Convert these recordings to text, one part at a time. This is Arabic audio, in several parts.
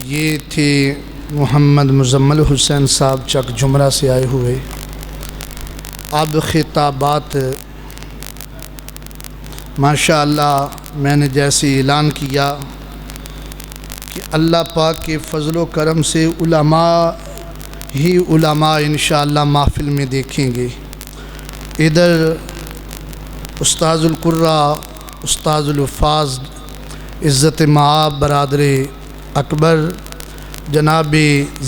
یہ تھے محمد مزمل حسین صاحب چک جمرہ سے آئے ہوئے۔ اب خطابات ماشاءاللہ میں نے جیسے اعلان کیا کہ اللہ پاک کے فضل و کرم سے علماء ہی علماء انشاءاللہ محفل میں دیکھیں گے۔ ادھر استاذ القرہ، استاذ الحفاظ، عزت مآب برادر اکبر جناب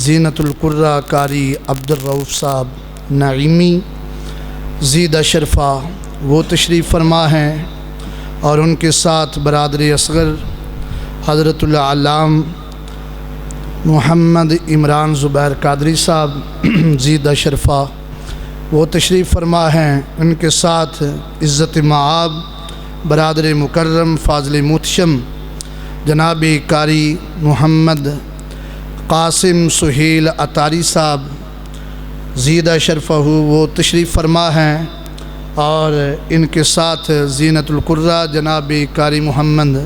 زینت القرہ قاری عبدالرؤف صاحب نعیمی زید اشرفہ وہ تشریف فرما ہیں، اور ان کے ساتھ برادر اصغر حضرت العلام محمد عمران زبیر قادری صاحب زید اشرفہ وہ تشریف فرما ہیں۔ ان کے ساتھ عزت مآب برادر مکرم فاضل محتشم جناب قاری محمد قاسم سہیل عطاری صاحب زید اشرفہ وہ تشریف فرما ہیں، اور ان کے ساتھ زینت القرہ جناب قاری محمد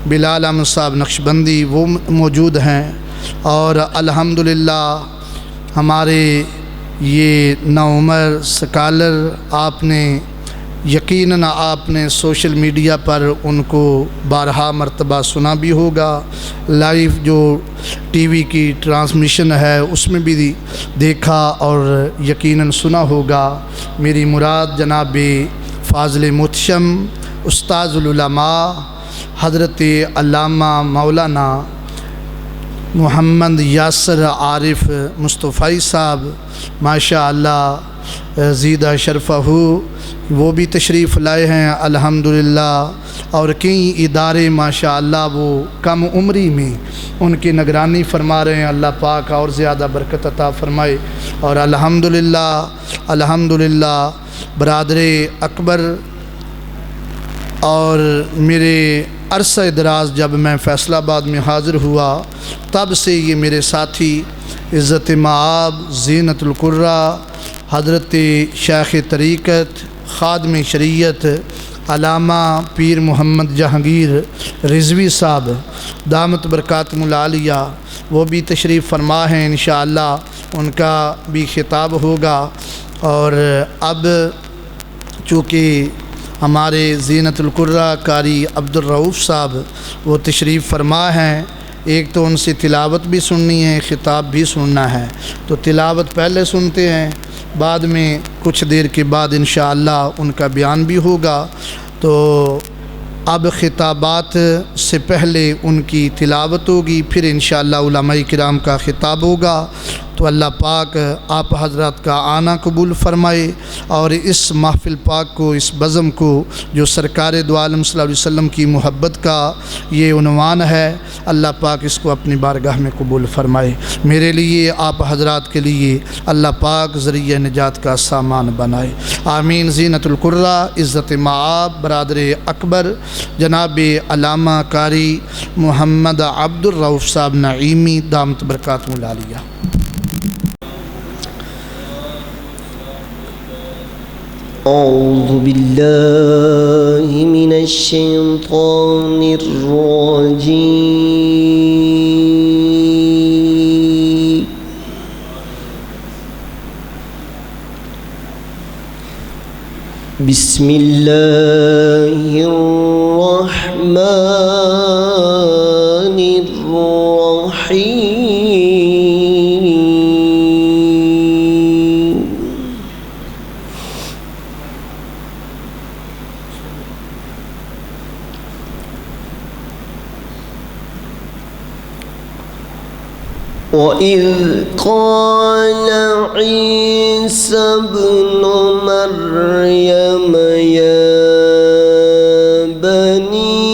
بلال احمد صاحب نقشبندی وہ موجود ہیں، اور الحمدللہ ہمارے یہ نوعمر سکالر آپ نے یقیناً آپ نے سوشل میڈیا پر ان کو بارہا مرتبہ سنا بھی ہوگا، لائیو جو ٹی وی کی ٹرانسمیشن ہے اس میں بھی دیکھا اور یقیناً سنا ہوگا۔ میری مراد جناب فاضل محتشم استاذ العلماء حضرت علامہ مولانا محمد یاسر عارف مصطفی صاحب ماشاءاللہ زید اشرفہ وہ بھی تشریف لائے ہیں الحمدللہ، اور کئی ادارے ماشاءاللہ وہ کم عمری میں ان کی نگرانی فرما رہے ہیں۔ اللہ پاک اور زیادہ برکت عطا فرمائے، اور الحمدللہ برادر اکبر اور میرے عرصہ دراز جب میں فیصل آباد میں حاضر ہوا تب سے یہ میرے ساتھی عزت مآب زینت القرہ حضرت شیخ طریقت خادم شریعت علامہ پیر محمد جہانگیر رضوی صاحب دامت برکاتہم العالیہ وہ بھی تشریف فرما ہیں، انشاءاللہ ان کا بھی خطاب ہوگا۔ اور اب چونکہ ہمارے زینت القرہ قاری عبدالرؤف صاحب وہ تشریف فرما ہیں، ایک تو ان سے تلاوت بھی سننی ہے، خطاب بھی سننا ہے، تو تلاوت پہلے سنتے ہیں، بعد میں کچھ دیر کے بعد انشاءاللہ ان کا بیان بھی ہوگا۔ تو اب خطابات سے پہلے ان کی تلاوت ہوگی، پھر انشاءاللہ علماء کرام کا خطاب ہوگا۔ تو اللہ پاک آپ حضرات کا آنا قبول فرمائے، اور اس محفل پاک کو، اس بزم کو جو سرکار دو عالم صلی اللہ علیہ وسلم کی محبت کا یہ عنوان ہے، اللہ پاک اس کو اپنی بارگاہ میں قبول فرمائے۔ میرے لیے آپ حضرات کے لیے اللہ پاک ذریعہ نجات کا سامان بنائے، آمین۔ زینت القرہ عزت مآب برادر اکبر جناب علامہ قاری محمد عبدالرؤف صاحب نعیمی دامت برکاتہم العالیہ۔ اعوذ باللہ من الشیطان الرجیم، بسم اللہ الرحمن الرحیم۔ وَإِذْ قَالَ عِيسَى ابْنُ مَرْيَمَ يَا بَنِي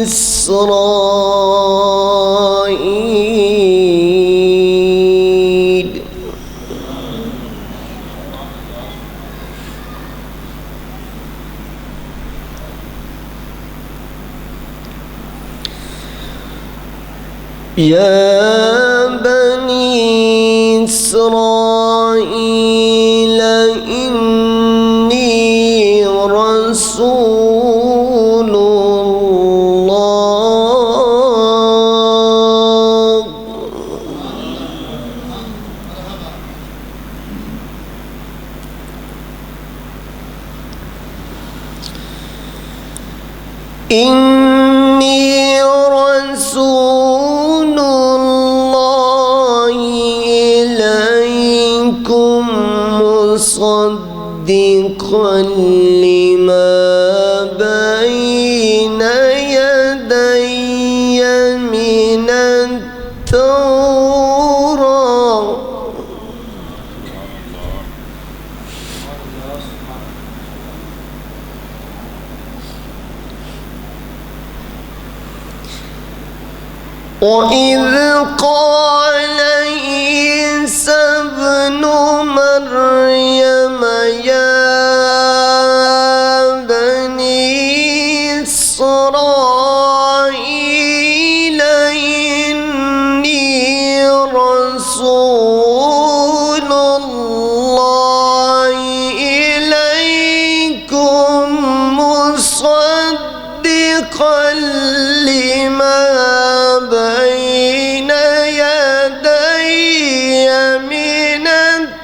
إِسْرَائِيلَ إسرائيل إني رسول الله إني رسول الله إليكم مصدقا لما بين يدي من التوراة وإذ قال عيسى ابن مريم يا بني إسرائيل إني رسول الله إليكم مصدقا لما بين يدي من التوراة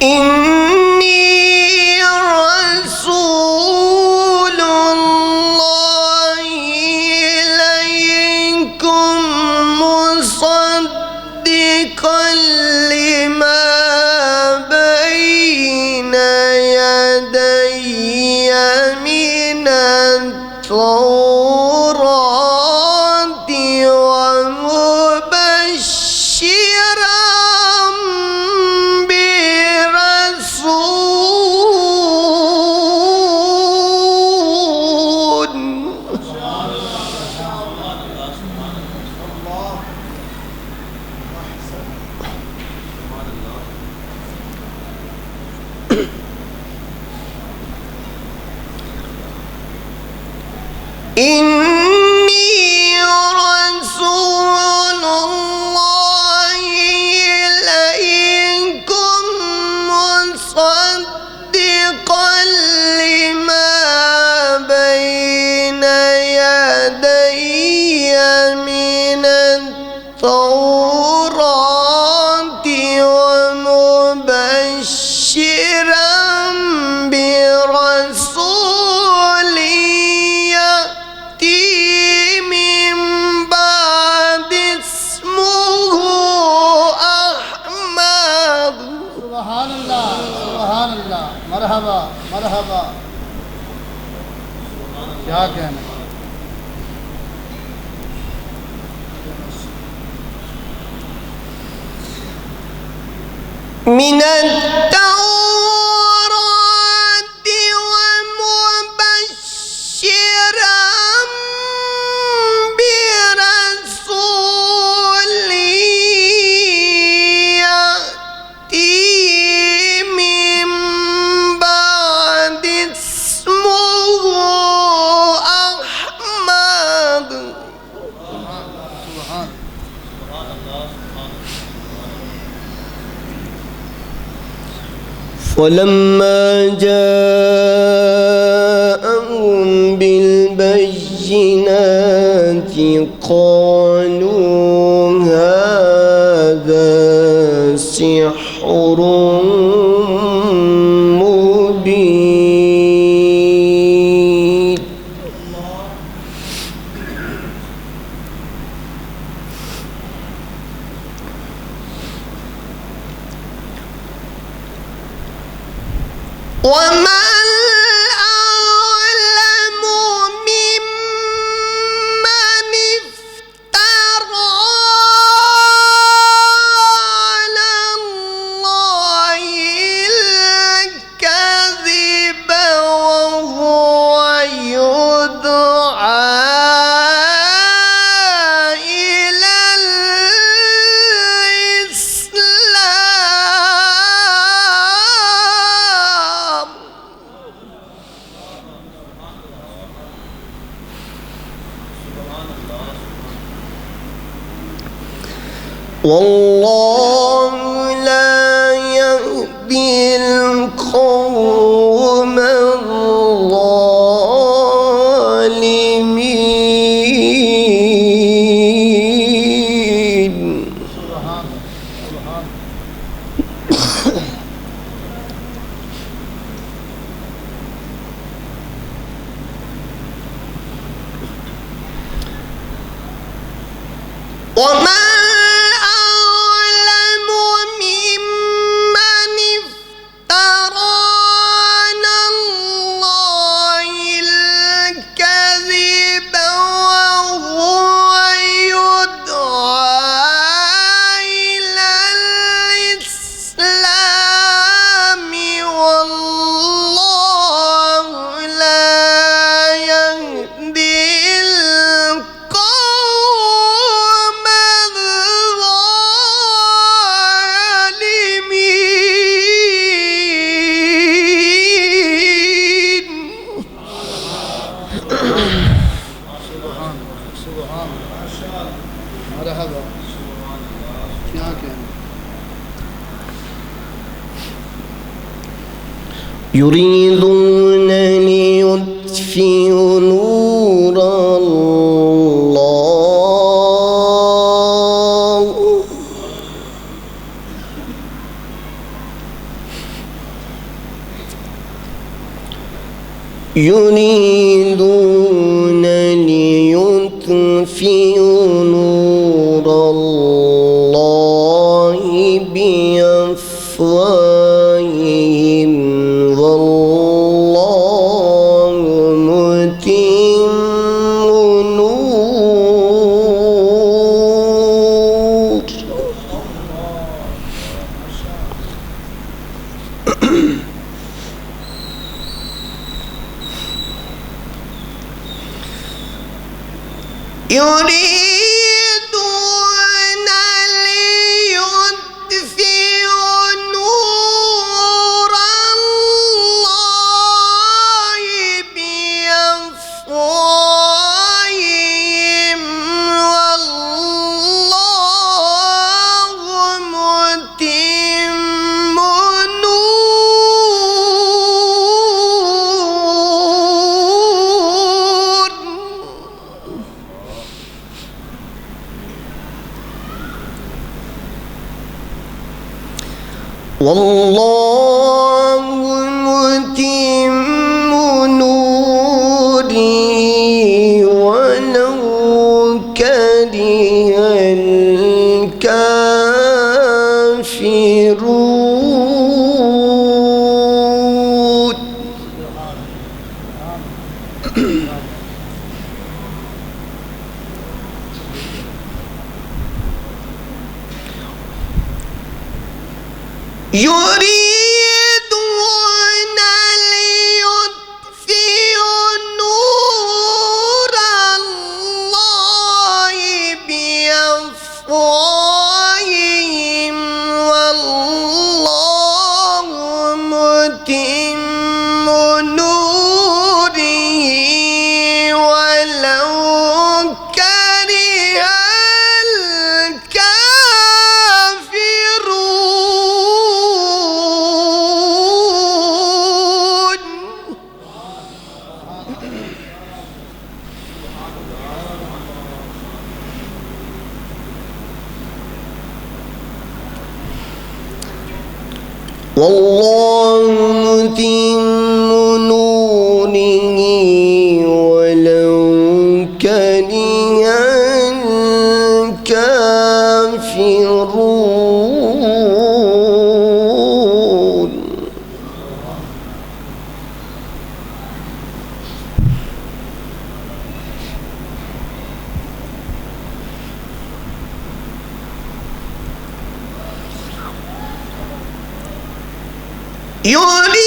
إني رسول الله إليكم مصدقا لما بين يدي من التوراة ومبشرا إني رسول الله إليكم مصدقا لما بين يدي من التوراة ومبشرا برسول يأتي من بعد اسمه أحمد. سبحان الله سبحان الله مرحبا مرحبا क्या कहना من التوراة ومبشرا برسول يأتي من بعد اسمه أحمد. فلما جاءهم بالبينات قالوا هذا سحر مبين. ومن أظلم ممن افترى على الله الكذب وهو يدعى إلى الإسلام. والله لا يهدي القوم الظالمين. ومن أظلم ممن افترى على الله الكذب وهو يدعى إلى الإسلام والله لا يهدي القوم الظالمين. مرحبا. क्या क्या يريدون ليطفئوا نور الله يريدون ليطفئوا نور الله بأفواههم والله متم نور. يريدون ليطفئوا نور الله بأفواههم والله متم نور. والله متم نوره ولو كره الكافرون. يريدون ليطفئوا نور الله بأفواههم والله متم نوره ولو كره الكافرون. والله متم نوره ولو كره الكافرون. يريدون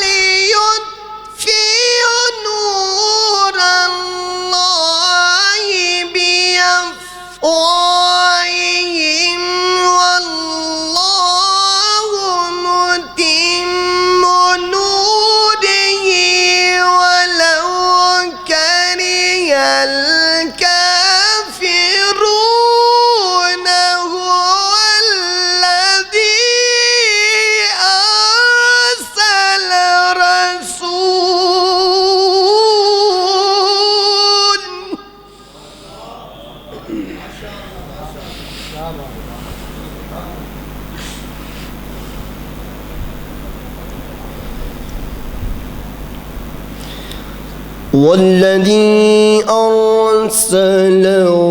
ليطفئوا نور الله بأفواههم والله متم نوره ولو كره الكافرون. هو الذي أرسل رسول. والذي أرسل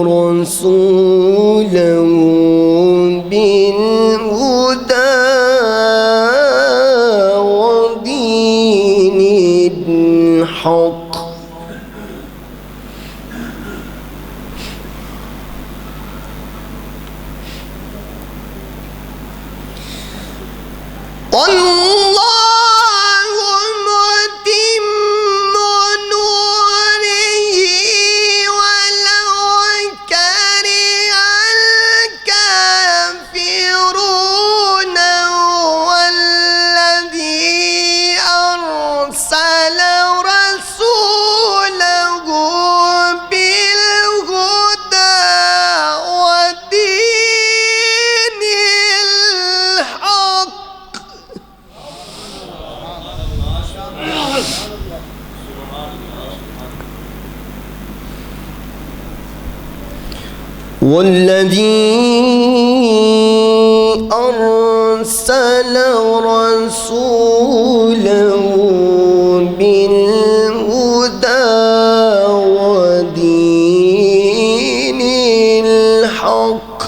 رسوله بالهدى ودين الحق والله متم نوره ولو كره الكافرون والذي أرسل رسوله بالهدى ودين الحق والذي أرسل رسوله بالهدى ودين الحق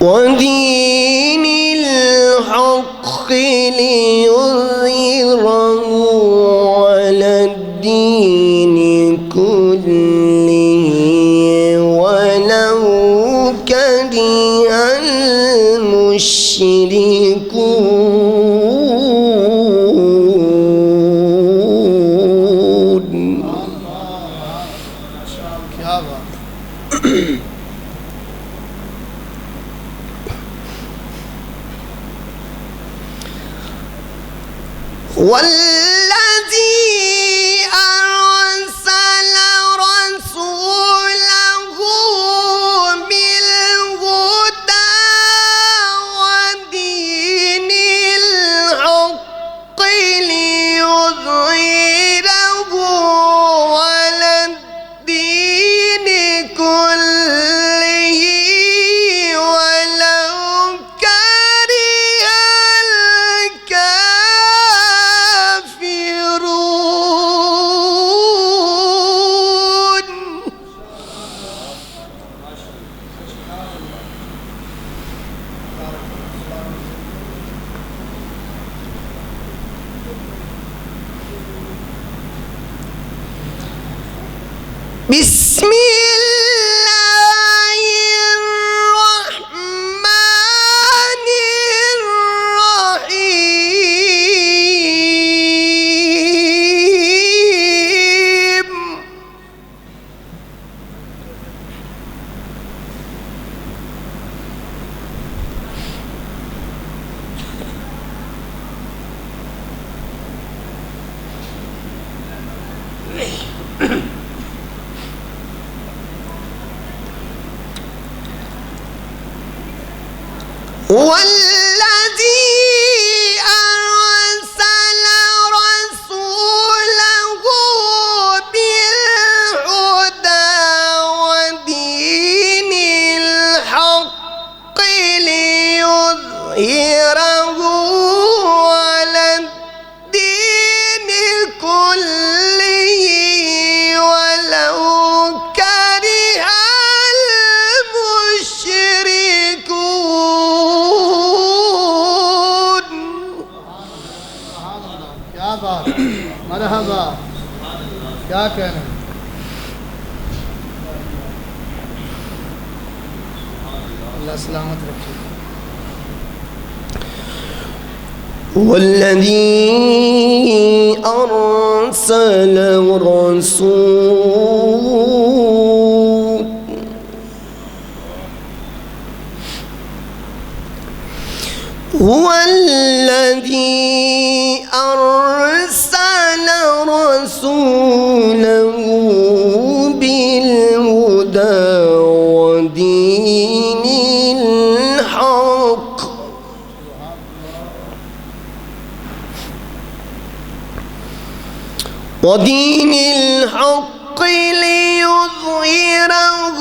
ودين الحق ليظهره على الدين كله ولو كره المشركون. क्या बात والذي أرسل رسوله بالهدى ودين الحق ليظهره على الدين كله ولو كره الكافرون. بسم الله الرحمن الرحيم. والذي أرسل رسوله بالهدى ودين الحق ليظهره على الدين كله ولو كره المشركون. क्या बात मरहबा क्या कहना अल्लाह सलामत रखे والذي أرسل رسوله هو الذي أرسل رسوله بالهدى ودين الحق ليظهره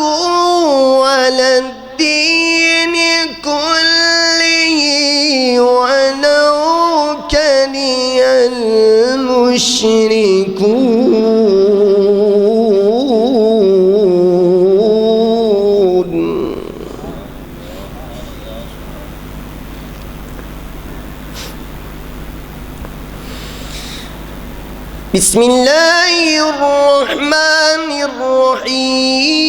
على الدين يشركون بسم الله الرحمن الرحيم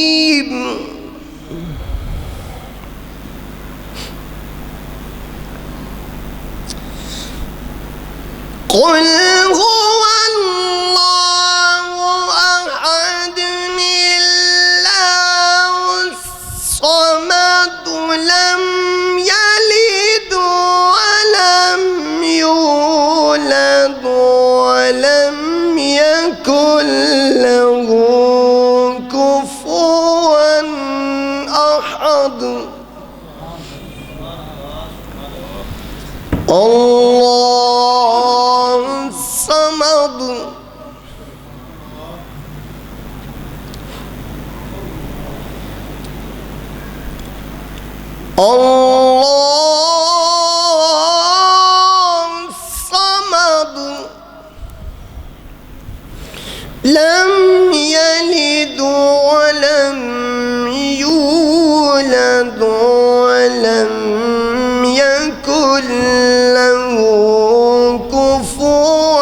قل هو الله أحد الله الصمد لم يلد ولم يولد ولم يكن له كفوا أحد الله الصمد الله الصمد لم يلد ولم يولد ولم يكن له كفوا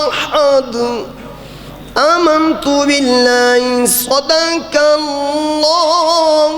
أحد آمنت بالله صدق الله